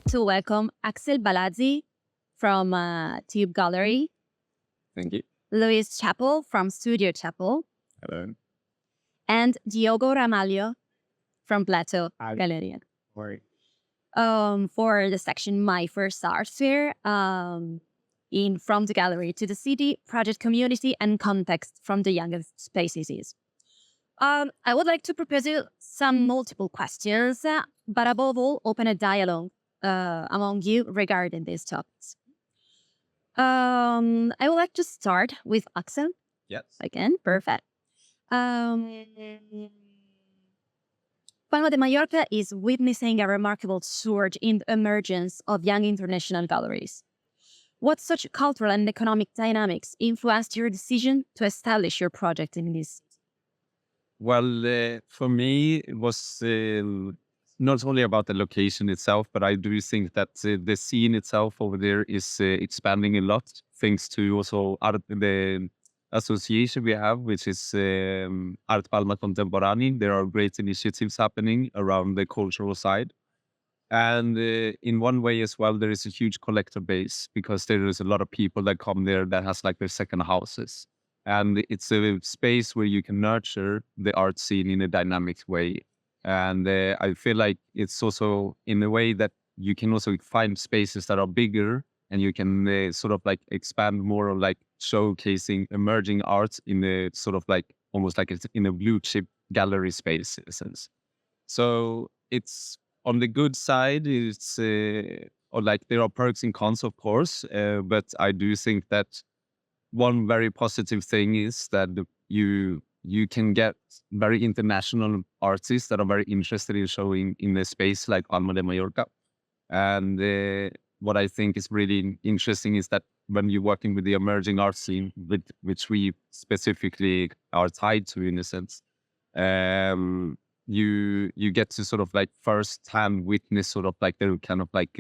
to welcome Axel Balazsi from Tube Gallery. Thank you. Luis Chapple from Studio Chapple. Hello. And Diogo Ramalho from Plato Gallery. Sorry. For the section My First Art Fair, in From the Gallery to the City, Project Community and Context from the Youngest Spaces. I would like to propose you some multiple questions, but above all, open a dialogue among you regarding these topics. I would like to start with Axel. Yes. Again, perfect. Palma de Mallorca is witnessing a remarkable surge in the emergence of young international galleries. What such cultural and economic dynamics influenced your decision to establish your project in this? Well, for me, it was not only about the location itself, but I do think that the scene itself over there is expanding a lot, thanks to also the association we have, which is Art Palma Contemporánea. There are great initiatives happening around the cultural side. And in one way as well, there is a huge collector base because there is a lot of people that come there that has like their second houses. And it's a space where you can nurture the art scene in a dynamic way. And I feel like it's also in a way that you can also find spaces that are bigger and you can sort of like expand more on like showcasing emerging art in a sort of like almost like it's in a blue chip gallery space in a sense. So it's on the good side, it's or like there are perks and cons, of course, but I do think that one very positive thing is that you can get very international artists that are very interested in showing in a space like Palma de Mallorca. And what I think is really interesting is that when you're working with the emerging art scene, which we specifically are tied to in a sense, you get to sort of like first-hand witness sort of like their kind of like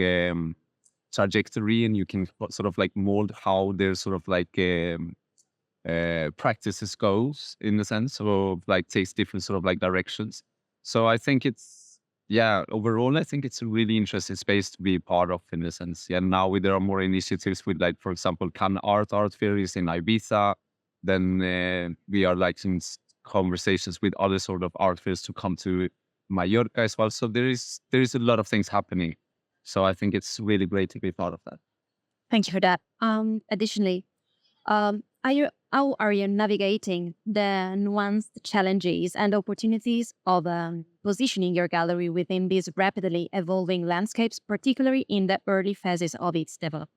trajectory, and you can sort of like mold how their sort of like practices goes in a sense, or like takes different sort of like directions. So I think overall I think it's a really interesting space to be part of in a sense. Yeah, now there are more initiatives with like, for example, Can Art Fairs in Ibiza. Then we are like in conversations with other sort of art fairs to come to Mallorca as well. So there is a lot of things happening. So I think it's really great to be part of that. Thank you for that. Additionally, how are you navigating the nuanced challenges and opportunities of positioning your gallery within these rapidly evolving landscapes, particularly in the early phases of its development?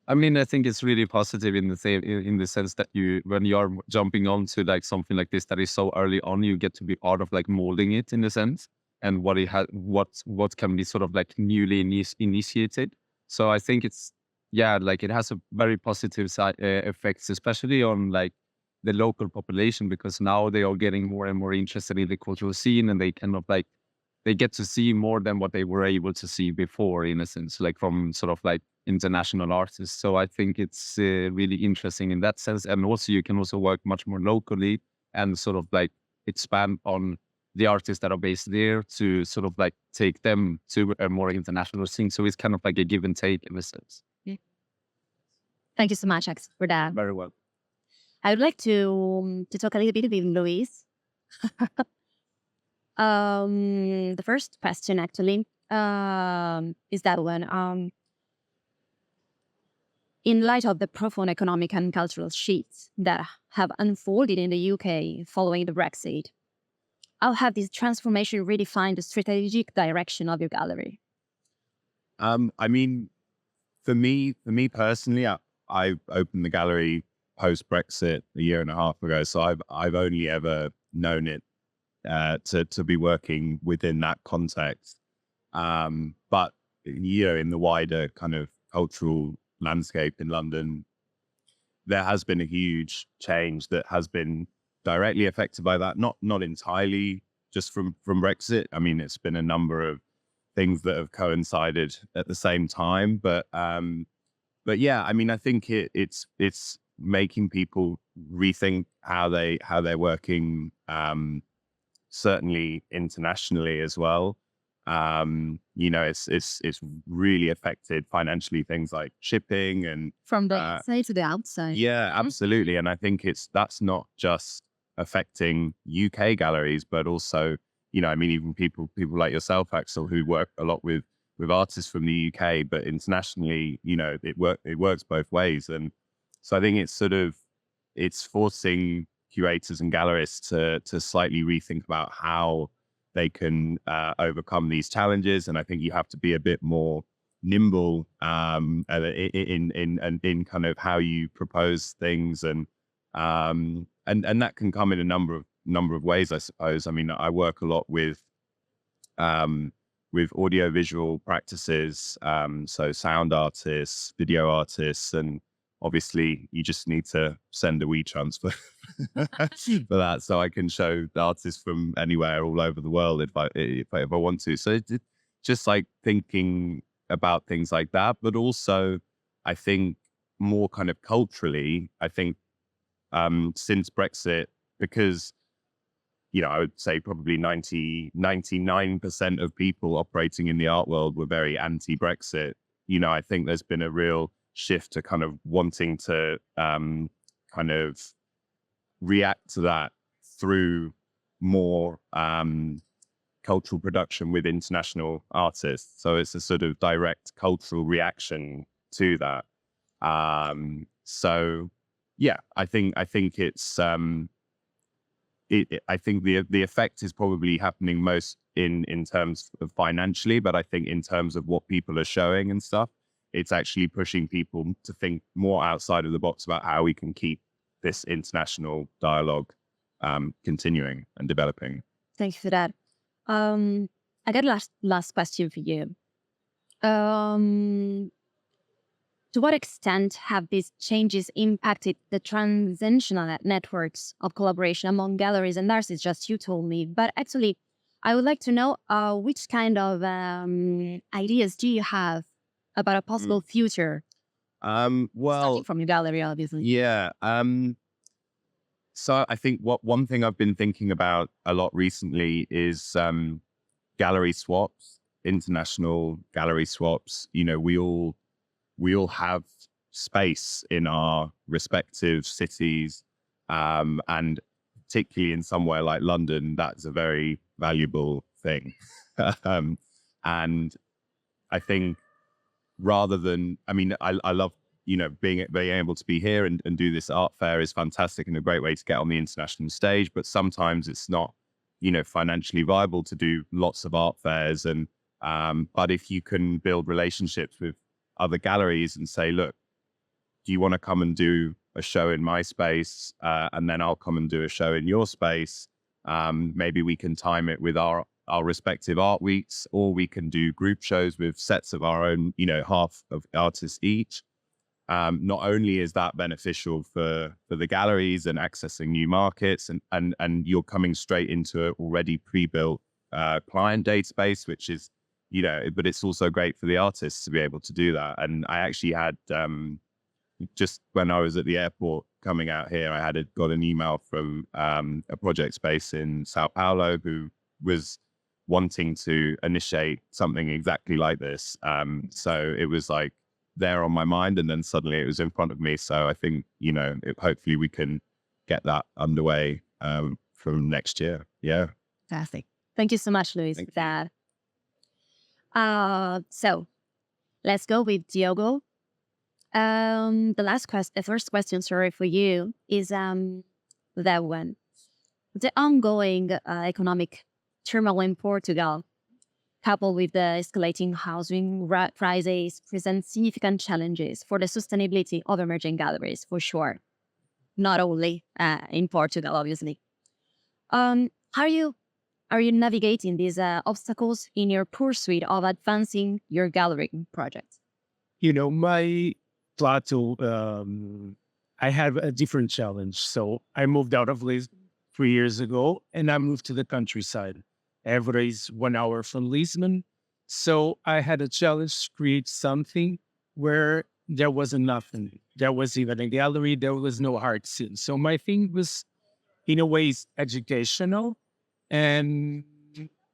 I mean, I think it's really positive in the sense that when you are jumping onto like something like this that is so early on, you get to be part of like molding it in a sense, and what can be sort of like newly initiated. So I think like it has a very positive side effects, especially on like the local population, because now they are getting more and more interested in the cultural scene, and they kind of like they get to see more than what they were able to see before, in a sense, like from sort of like international artists. So I think it's really interesting in that sense. And also you can also work much more locally and sort of like expand on the artists that are based there to sort of like take them to a more international scene. So it's kind of like a give and take in a sense. Yeah. Thank you so much, Axel, for that. Very well. I would like to talk a little bit with Luis. The first question actually is that one. In light of the profound economic and cultural shifts that have unfolded in the UK following the Brexit, how have this transformation redefined the strategic direction of your gallery? I mean, for me personally, I opened the gallery post-Brexit a year and a half ago, so I've only ever known it to be working within that context. But in the wider kind of cultural landscape in London, there has been a huge change that has been directly affected by that. Not entirely just from Brexit. I mean, it's been a number of things that have coincided at the same time. But yeah, I mean, I think it's making people rethink how they're working. Certainly internationally as well. It's really affected financially things like shipping and From the inside to the outside. yeah, absolutely. And I think that's not just affecting UK galleries, but also, I mean, even people like yourself, Axel, who work a lot with artists from the UK, but internationally, it works both ways. And so I think it's forcing curators and gallerists to slightly rethink about how they can overcome these challenges. And I think you have to be a bit more nimble in kind of how you propose things, and that can come in a number of ways, I suppose. I mean, I work a lot with audiovisual practices, so sound artists, video artists, and obviously you just need to send a WeTransfer for that, so I can show the artists from anywhere all over the world if I want to. So it's just like thinking about things like that, but also I think more kind of culturally, I think since Brexit, because I would say probably 99% of people operating in the art world were very anti-Brexit. I think there's been a real shift to kind of wanting to kind of react to that through more cultural production with international artists. So it's a sort of direct cultural reaction to that. So yeah, I think it's I think the effect is probably happening most in terms of financially, but I think in terms of what people are showing and stuff, it's actually pushing people to think more outside of the box about how we can keep this international dialogue continuing and developing. Thank you for that. I got last question for you. To what extent have these changes impacted the transnational networks of collaboration among galleries and artists? Just you told me, but actually, I would like to know which kind of ideas do you have about a possible future? Well, starting from your gallery, obviously. Yeah. So I think one thing I've been thinking about a lot recently is gallery swaps, international gallery swaps. We all have space in our respective cities, and particularly in somewhere like London, that's a very valuable thing. And I think rather than, I mean, I love, being able to be here and do this art fair is fantastic and a great way to get on the international stage. But sometimes it's not, financially viable to do lots of art fairs. And but if you can build relationships with other galleries and say, look, do you want to come and do a show in my space? And then I'll come and do a show in your space. Maybe we can time it with our respective art weeks, or we can do group shows with sets of our own, half of artists each. Not only is that beneficial for the galleries and accessing new markets, and you're coming straight into an already pre-built client database, which is, but it's also great for the artists to be able to do that. And I actually had, just when I was at the airport coming out here, I got an email from a project space in Sao Paulo who was wanting to initiate something exactly like this. So it was like there on my mind, and then suddenly it was in front of me. So I think, hopefully we can get that underway from next year. Yeah. Fantastic. Thank you so much, Luis, for that. So let's go with Diogo. The first question, sorry, for you is that one. The ongoing economic turmoil in Portugal, coupled with the escalating housing crisis, presents significant challenges for the sustainability of emerging galleries, for sure. Not only in Portugal, obviously. Are you navigating these obstacles in your pursuit of advancing your gallery project? My Plato, I had a different challenge. So I moved out of Lisbon 3 years ago, and I moved to the countryside. Évora is 1 hour from Lisbon. So I had a challenge to create something where there wasn't nothing. There was even a gallery, there was no art scene. So my thing was, in a way, educational. And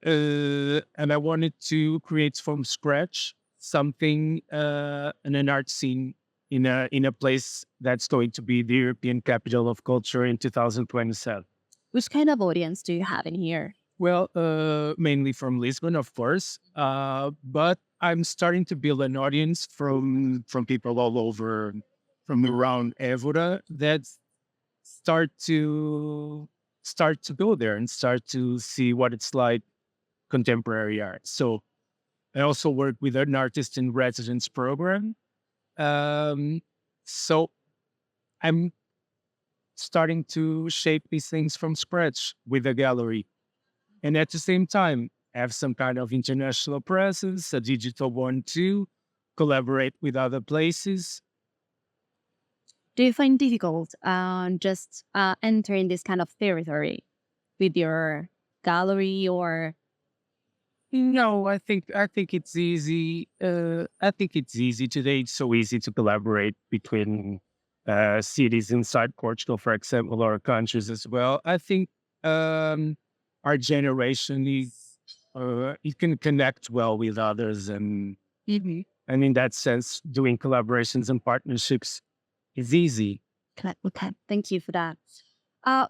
and I wanted to create from scratch something in an art scene in a place that's going to be the European capital of culture in 2027. Which kind of audience do you have in here? Well, mainly from Lisbon, of course, but I'm starting to build an audience from people all over, from around Évora, that start to go there and start to see what it's like contemporary art. So I also work with an artist in residence program. So I'm starting to shape these things from scratch with a gallery. And at the same time, have some kind of international presence, a digital one too, collaborate with other places. Do you find difficult just entering this kind of territory with your gallery or? No, I think it's easy. I think it's easy today. It's so easy to collaborate between cities inside Portugal, for example, or countries as well. I think our generation is it can connect well with others, and in that sense, doing collaborations and partnerships is easy. Okay, thank you for that. I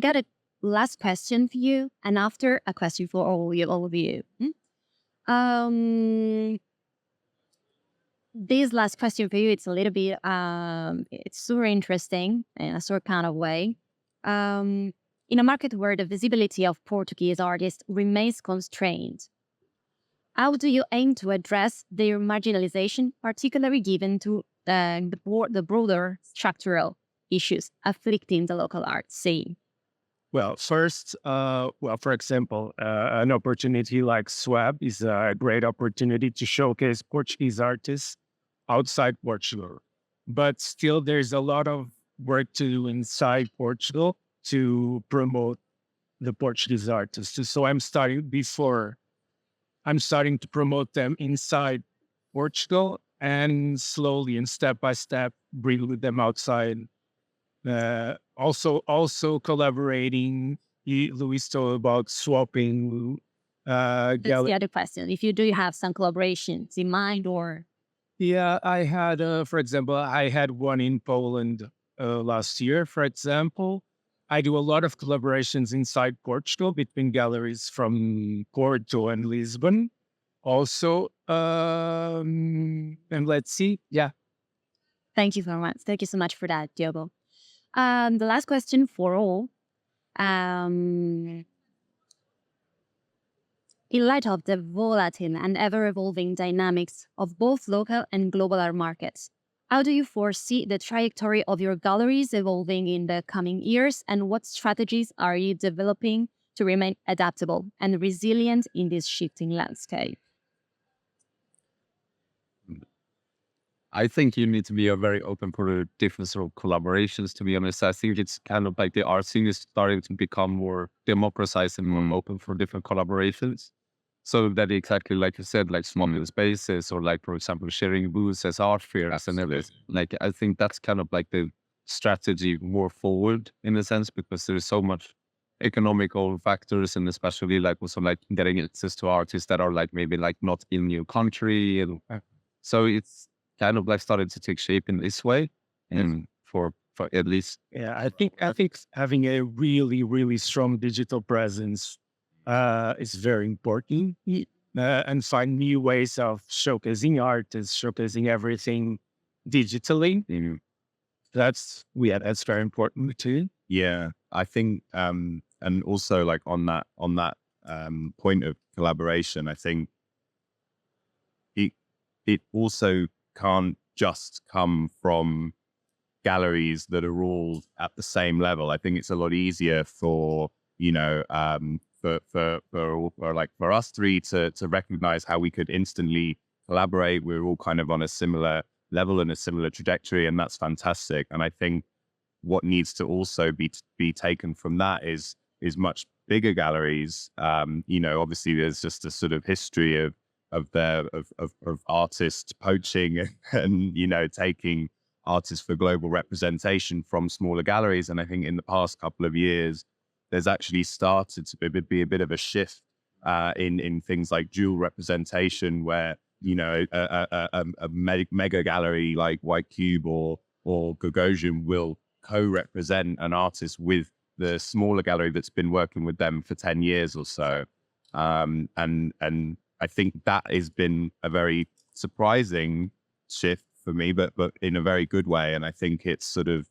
got a last question for you, and after a question for all of you. This last question for you, it's a little bit, it's super interesting in a sort kind of way. In a market where the visibility of Portuguese artists remains constrained, how do you aim to address their marginalization, particularly given to the broader structural issues afflicting the local art scene? Well, first, for example, an opportunity like SWAB is a great opportunity to showcase Portuguese artists outside Portugal. But still, there's a lot of work to do inside Portugal to promote the Portuguese artists. So I'm starting to promote them inside Portugal and slowly and step by step bring them outside. Also collaborating. Luis told about swapping. That's the other question. If you do have some collaborations in mind, or yeah, I had, for example, I had one in Poland last year. For example, I do a lot of collaborations inside Portugal between galleries from Porto and Lisbon. Also, and let's see, yeah. Thank you very much. Thank you so much for that, Diogo. The last question for all. In light of the volatile and ever-evolving dynamics of both local and global art markets, how do you foresee the trajectory of your galleries evolving in the coming years, and what strategies are you developing to remain adaptable and resilient in this shifting landscape? I think you need to be very open for the different sort of collaborations, to be honest. I think it's kind of like the art scene is starting to become more democratized and more open for different collaborations. So that exactly like you said, like smaller spaces, or like, for example, sharing booths as art fairs and everything. Like, I think that's kind of like the strategy more forward in a sense, because there's so much economical factors, and especially like also like getting access to artists that are like maybe like not in your country. And so it's kind of like started to take shape in this way, and for at least. Yeah, I think having a really strong digital presence is very important, and find new ways of showcasing art and showcasing everything digitally. That's very important too. Yeah, I think, and also like on that point of collaboration, I think it also can't just come from galleries that are all at the same level. I think it's a lot easier for for us three to recognize how we could instantly collaborate. We're all kind of on a similar level and a similar trajectory, and that's fantastic. And I think what needs to also be taken from that is much bigger galleries. Obviously there's just a sort of history of artists poaching and taking artists for global representation from smaller galleries. And I think in the past couple of years, there's actually started to be a bit of a shift in things like dual representation, where a mega gallery like White Cube or Gagosian will co-represent an artist with the smaller gallery that's been working with them for 10 years or so. And I think that has been a very surprising shift for me, but in a very good way. And I think it's sort of,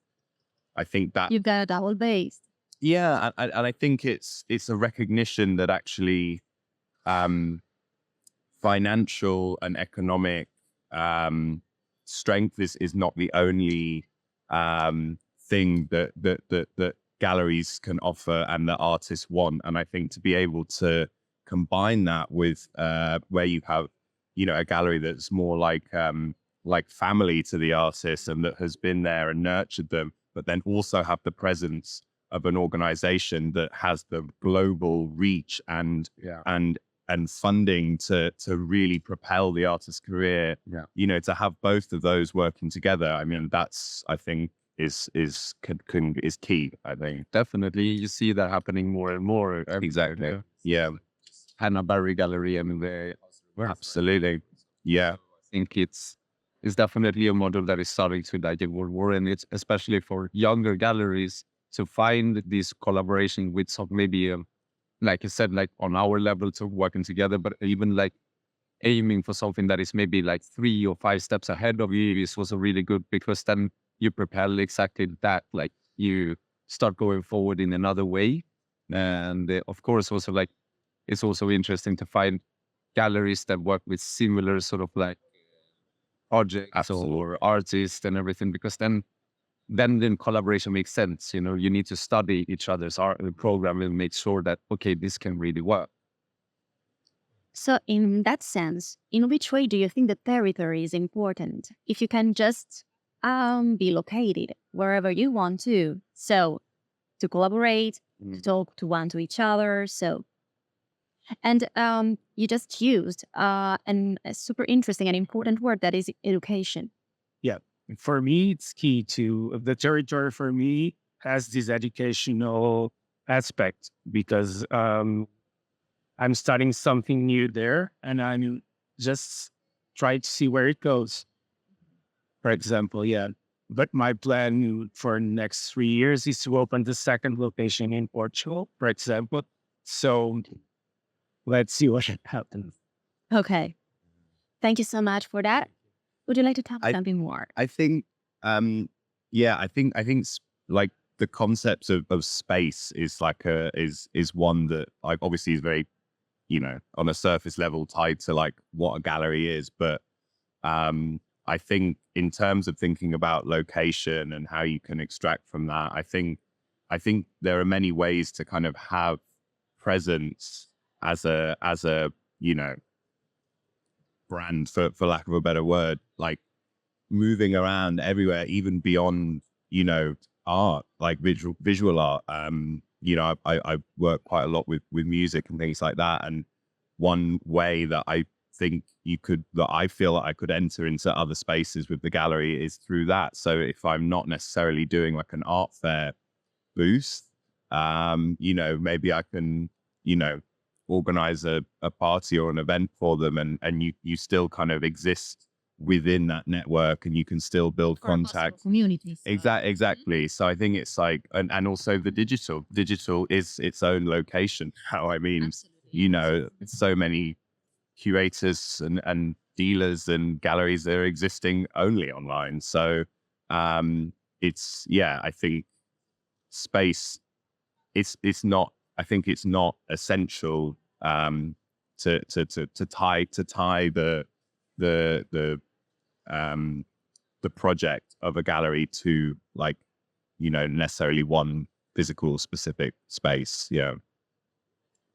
I think that You've got a double base. yeah, and I think it's a recognition that actually financial and economic strength is not the only thing that galleries can offer and that artists want. And I think to be able to combine that with where you have, a gallery that's more like family to the artist and that has been there and nurtured them, but then also have the presence of an organization that has the global reach and funding to really propel the artist's career. To have both of those working together, I mean, that's, I think, is key. I think Definitely, you see that happening more and more. exactly. Yeah, Hannah Barry Gallery. I mean, they absolutely. Yeah, I think it's definitely a model that is starting to like evolve more, and it's especially for younger galleries to find this collaboration with some maybe like I said, like on our level to working together, but even like aiming for something that is maybe like 3 or 5 steps ahead of you is also really good, because then you propel exactly that, like you start going forward in another way. And of course, also like it's also interesting to find galleries that work with similar sort of like projects Absolutely. or artists and everything, because then collaboration makes sense. You need to study each other's art program and make sure that, okay, this can really work. So in that sense, in which way do you think the territory is important? If you can just be located wherever you want to, so to collaborate, to talk to each other, so. And you just used a super interesting and important word, that is education. Yeah. For me, it's key to the territory. For me, has this educational aspect because I'm studying something new there, and I'm just trying to see where it goes. For example, yeah. But my plan for next 3 years is to open the second location in Portugal, for example. So let's see what happens. Okay. Thank you so much for that. Would you like to tell me I- something more? I think, I think like the concept of space is like is one that like obviously is very, on a surface level tied to like what a gallery is. But I think in terms of thinking about location and how you can extract from that, I think there are many ways to kind of have presence as a brand, for lack of a better word, like moving around everywhere, even beyond, art, like visual art. I work quite a lot with music and things like that. And one way that I think that I feel that I could enter into other spaces with the gallery is through that. So if I'm not necessarily doing like an art fair booth, maybe I can, organize a party or an event for them, and you still kind of exist within that network, and you can still build contact Communities. exactly. So I think it's like, and also the digital is its own location. How I mean, so many curators and dealers and galleries that are existing only online. So I think space, it's not, I think it's not essential to tie the project of a gallery to like, necessarily one physical specific space. Yeah.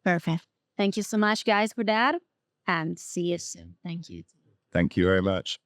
Perfect. Thank you so much, guys, for that. And see you soon. Thank you. Thank you very much.